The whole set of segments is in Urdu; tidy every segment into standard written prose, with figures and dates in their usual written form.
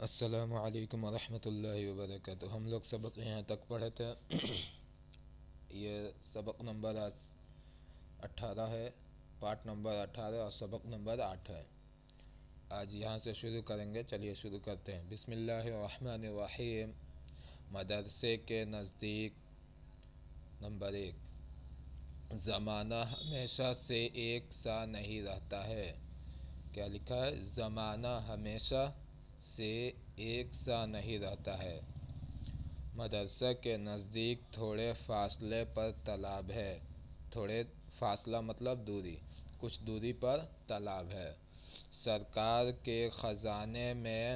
السلام علیکم ورحمۃ اللہ وبرکاتہ۔ ہم لوگ سبق یہاں تک پڑھے تھے۔ یہ سبق نمبر 18 ہے، پارٹ نمبر 18 اور سبق نمبر 8 ہے۔ آج یہاں سے شروع کریں گے، چلیے شروع کرتے ہیں۔ بسم اللہ الرحمن الرحیم۔ مدرسے کے نزدیک نمبر 1، زمانہ ہمیشہ سے ایک سا نہیں رہتا ہے۔ کیا لکھا ہے؟ زمانہ ہمیشہ سے ایک سا نہیں رہتا ہے۔ مدرسہ کے نزدیک تھوڑے فاصلے پر تالاب ہے۔ تھوڑے فاصلہ مطلب دوری، کچھ دوری پر تالاب ہے۔ سرکار کے خزانے میں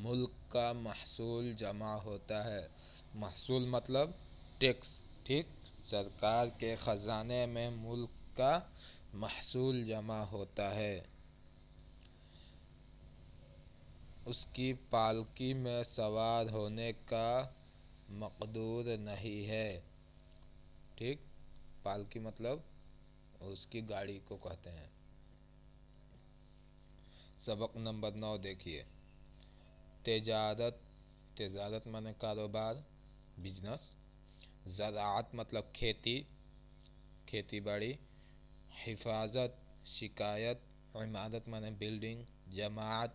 ملک کا محصول جمع ہوتا ہے۔ محصول مطلب ٹیکس، ٹھیک؟ سرکار کے خزانے میں ملک کا محصول جمع ہوتا ہے۔ اس کی پالکی میں سوار ہونے کا مقدور نہیں ہے، ٹھیک؟ پالکی مطلب اس کی گاڑی کو کہتے ہیں۔ سبق نمبر 9 دیکھیے۔ تجارت مانے کاروبار، بزنس۔ زراعت مطلب کھیتی باڑی۔ حفاظت شکایت، عمارت مانے بلڈنگ۔ جماعت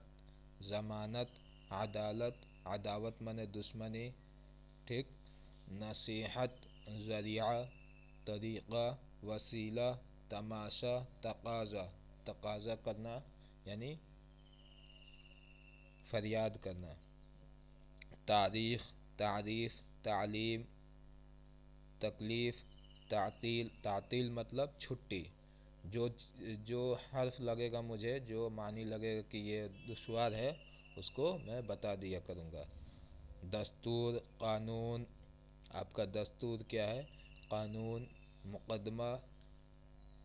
ضمانت۔ عدالت عداوت مانے دشمنی، ٹھیک؟ نصیحت ذریعہ، طریقہ، وسیلہ۔ تماشا تقاضا کرنا یعنی فریاد کرنا۔ تاریخ تعریف، تعلیم، تکلیف۔ تعطیل مطلب چھٹی۔ جو حرف لگے گا مجھے، جو معنی لگے گا کہ یہ دشوار ہے، اس کو میں بتا دیا کروں گا۔ دستور قانون، آپ کا دستور کیا ہے؟ قانون۔ مقدمہ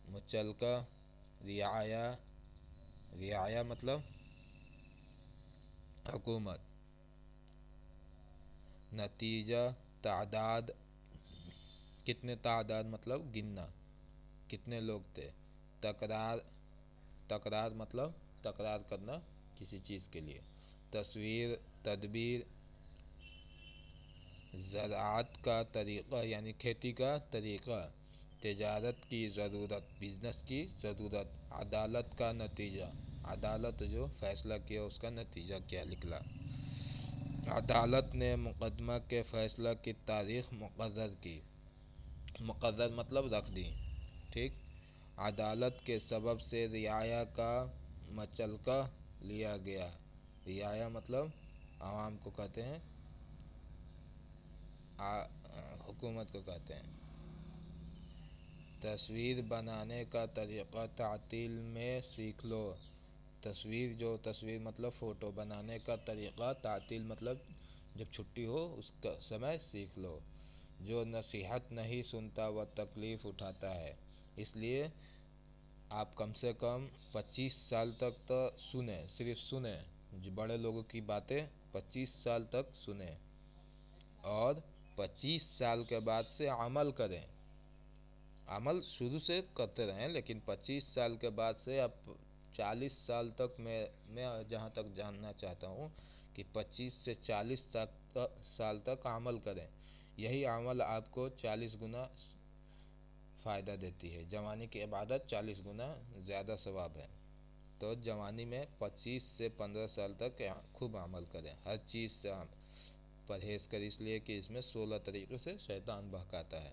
مچلکہ۔ رعایا مطلب حکومت۔ نتیجہ تعداد، کتنے تعداد مطلب گننا، کتنے لوگ تھے۔ تکرار مطلب تکرار کرنا کسی چیز کے لیے۔ تصویر تدبیر۔ زراعت کا طریقہ یعنی کھیتی کا طریقہ۔ تجارت کی ضرورت، بزنس کی ضرورت۔ عدالت کا نتیجہ، عدالت جو فیصلہ کیا اس کا نتیجہ کیا نکلا۔ عدالت نے مقدمہ کے فیصلہ کی تاریخ مقرر کی۔ مقرر مطلب رکھ دی، ٹھیک؟ عدالت کے سبب سے رعایا کا مچلکہ لیا گیا۔ رعایا مطلب عوام کو کہتے ہیں، حکومت کو کہتے ہیں۔ تصویر بنانے کا طریقہ تعطیل میں سیکھ لو۔ تصویر مطلب فوٹو بنانے کا طریقہ تعطیل مطلب جب چھٹی ہو اس کا سمے سیکھ لو۔ جو نصیحت نہیں سنتا وہ تکلیف اٹھاتا ہے، اس لیے آپ کم سے کم 25 سال تک تو سنیں، صرف سنیں۔ بڑے لوگوں کی باتیں 25 سال تک سنیں اور 25 سال کے بعد سے عمل کریں۔ عمل شروع سے کرتے رہیں، لیکن 25 سال کے بعد سے اب 40 سال تک میں جہاں تک جاننا چاہتا ہوں کہ 25 سے 40 سال تک عمل کریں۔ یہی عمل آپ کو 40 گنا فائدہ دیتی ہے۔ جوانی کی عبادت 40 گنا زیادہ ثواب ہے۔ تو جوانی میں 25 سے 15 سال تک خوب عمل کریں، ہر چیز سے پرہیز کریں، اس لیے کہ اس میں 16 طریقے سے شیطان بہکاتا ہے۔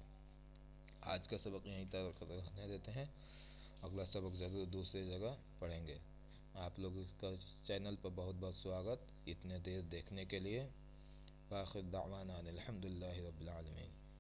آج کا سبق یہیں تک رہنے دیتے ہیں، اگلا سبق ضرور دوسری جگہ پڑھیں گے۔ آپ لوگوں کا چینل پر بہت بہت سواگت اتنے دیر دیکھنے کے لیے۔ وآخر دعوانا الحمدللہ رب العالمین۔